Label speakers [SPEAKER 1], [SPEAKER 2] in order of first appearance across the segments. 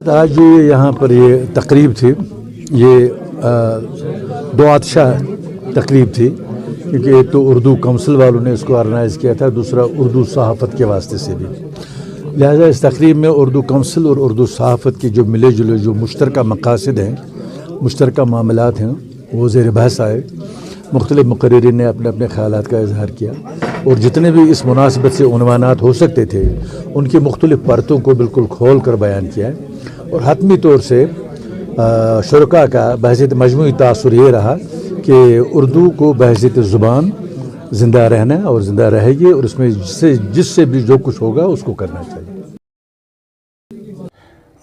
[SPEAKER 1] आज जो यहाँ पर ये तकरीब थी, ये दो आतशा तकरीब थी, क्योंकि एक तो उर्दू काउंसिल वालों ने इसको ऑर्गेनाइज़ किया था, दूसरा उर्दू सहाफ़त के वास्ते से भी। लिहाजा इस तकरीब में उर्दू काउंसिल और उर्दू सहाफ़त की जो मिले जुले जो मुश्तरका मकासद हैं, मुश्तरका मामलात हैं, वो ज़ेर बहस आए। मुख्तलिफ़ मुक़र्रिरीन ने अपने अपने ख़यालात का इजहार किया और जितने भी इस मुनासिबत से उन्वानात हो सकते थे उनकी मुख्तलिफ़ परतों को बिल्कुल खोल कर बयान किया है। और हतमी तौर से शुरका का बहैसियत मजमूई तासुर ये रहा कि उर्दू को बहैसियत ज़ुबान ज़िंदा रहना और ज़िंदा रहेगी और इसमें जिससे भी जो कुछ होगा उसको करना चाहिए।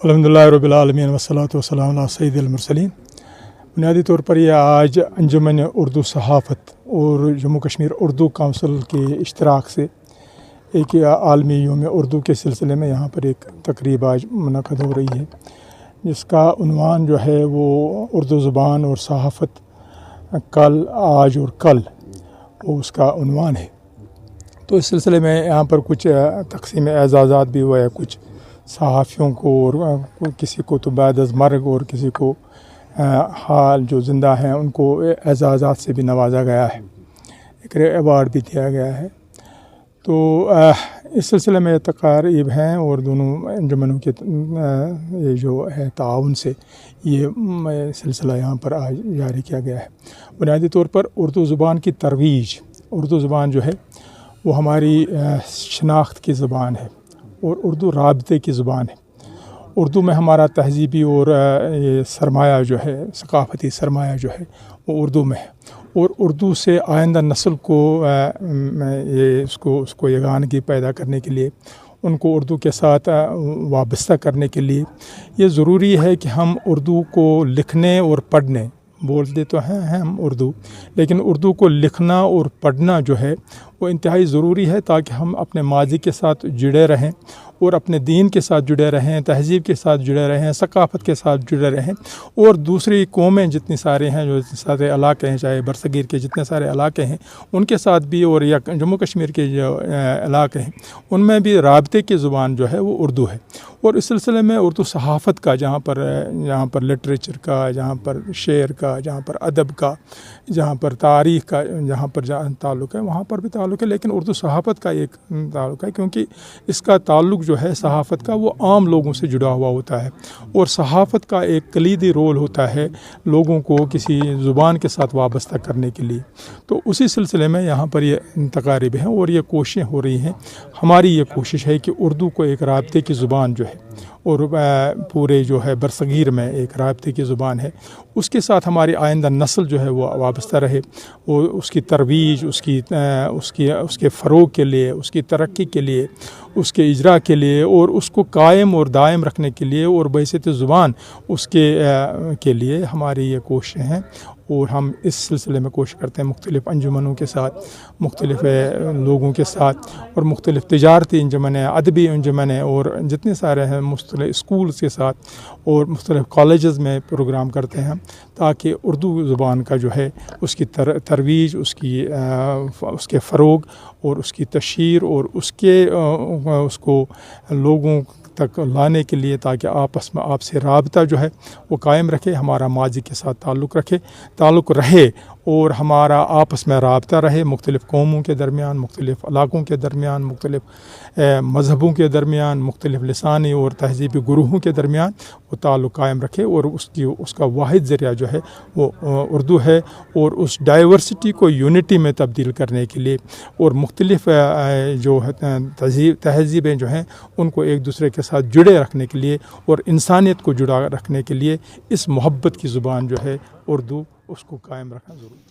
[SPEAKER 2] अल्हम्दुलिल्लाह रब्बिल आलमीन वस्सलातु वस्सलामु अला सय्यिदिल मुरसलीन। बुनियादी तौर पर यह आज अंजुमन उर्दू सहाफ़त और जम्मू कश्मीर उर्दू काउंसिल के इश्तराक से एक आलमी यौम उर्दू के सिलसिले में यहाँ पर एक तकरीब आज मुनक़द हो रही है, जिसका उन्वान जो है वो उर्दू ज़ुबान और सहाफ़त कल, आज और कल, वो उसका उन्वान है। तो इस सिलसिले में यहाँ पर कुछ तक़सीम एज़ाज़ात भी हुआ है, कुछ सहाफ़ियों को और किसी को तो बाद अज़ मर्ग और किसी को हाल जो ज़िंदा हैं उनको एज़ाज़ात से भी नवाजा गया है, एक अवार्ड भी दिया गया है। तो इस सिलसिले में तक़ारीब हैं और दोनों अंजुमनों के ये जो है ताउन से ये सिलसिला यहाँ पर आज जारी किया गया है। बुनियादी तौर पर उर्दू ज़ुबान की तरवीज, उर्दू ज़ुबान जो है वो हमारी शनाख्त की ज़ुबान है और उर्दू राबते की ज़ुबान है। उर्दू में हमारा तहज़ीबी और ये सरमाया जो है, सकाफ़ती सरमाया जो है वो उर्दू में है और उर्दू से आइंदा नस्ल को ये उसको यगानगी पैदा करने के लिए, उनको उर्दू के साथ वाबस्ता करने के लिए ये ज़रूरी है कि हम उर्दू को लिखने और पढ़ने, बोलते तो हैं हम उर्दू, लेकिन उर्दू को लिखना और पढ़ना जो है वो इंतहाई ज़रूरी है, ताकि हम अपने माजी के साथ जुड़े रहें और अपने दीन के साथ जुड़े रहें, तहज़ीब के साथ जुड़े रहें, सकाफ़त के साथ जुड़े रहें। और दूसरी कौमें जितनी सारे हैं, जो सारे इलाके हैं, चाहे बरसगीर के जितने सारे इलाके हैं उनके साथ भी, और या जम्मू कश्मीर के जो इलाके हैं उनमें भी राबते की ज़ुबान जो है वो उर्दू है। और इस सिलसिले में उर्दू सहाफ़त का जहाँ पर लिटरेचर का, जहाँ पर शेर का, जहाँ पर अदब का, जहाँ पर तारीख़ का जहाँ पर ताल्लुक़ है वहाँ पर भी ताल्लुक़ है, लेकिन उर्दू सहाफ़त का एक ताल्लुक़ है, क्योंकि इसका ताल्लुक़ जो है सहाफ़त का वो आम लोगों से जुड़ा हुआ होता है और सहाफ़त का एक कलीदी रोल होता है लोगों को किसी ज़ुबान के साथ वाबस्ता करने के लिए। तो उसी सिलसिले में यहाँ पर ये तक़ारीब हैं और ये कोशिशें हो रही हैं। हमारी ये कोशिश है कि उर्दू को एक राबते की ज़ुबान जो है और पूरे जो है बरसगीर में एक राबते की ज़ुबान है, उसके साथ हमारी आइंदा नस्ल जो है वो वाबस्ता रहे और उसकी तरवीज, उसके फ़रोग़ के लिए, उसकी तरक्की के लिए, उसके इजरा के लिए और उसको कायम और दायम रखने के लिए और बहैसियत ज़ुबान उसके के लिए हमारी ये कोशिशें हैं। और हम इस सिलसिले में कोशिश करते हैं मुख्तलिफ़ अंजुमनों के साथ, मुख्तलिफ़ लोगों के साथ और मुख्तलिफ़ तिजारती अंजुमनें, अदबी अंजुमनें और जितने सारे हैं मुख्तलिफ़ स्कूल्स के साथ और मुख्तलिफ़ कॉलेजेस में प्रोग्राम करते हैं, ताकि उर्दू ज़ुबान का जो है उसकी तरवीज, उसके फ़रोग़ और उसकी तशहीर और उसको लोगों तक लाने के लिए, ताकि आपस में आपसे राबता जो है वो कायम रखे, हमारा माजी के साथ ताल्लुक़ रहे और हमारा आपस में राबता रहे, मुख्तलिफ़ कौमों के दरमियान, मुख्तलिफ़ इलाक़ों के दरमियान, मुख्तलिफ़ मज़हबों के दरमियान, मुख्तलिफ़ लिसानी और तहज़ीबी गुरूहों के दरमियान वो ताल्लुक़ कायम रखे। और उसका वाहिद ज़रिया जो है वो उर्दू है और उस डाइवर्सिटी को यूनिटी में तब्दील करने के लिए और मुख्तलिफ़ जो है तहज़ीबें जो हैं उनको एक दूसरे के साथ जुड़े रखने के लिए और इंसानियत को जुड़ा रखने के लिए इस मोहब्बत की ज़ुबान जो है उर्दू, उसको कायम रखना ज़रूरी है।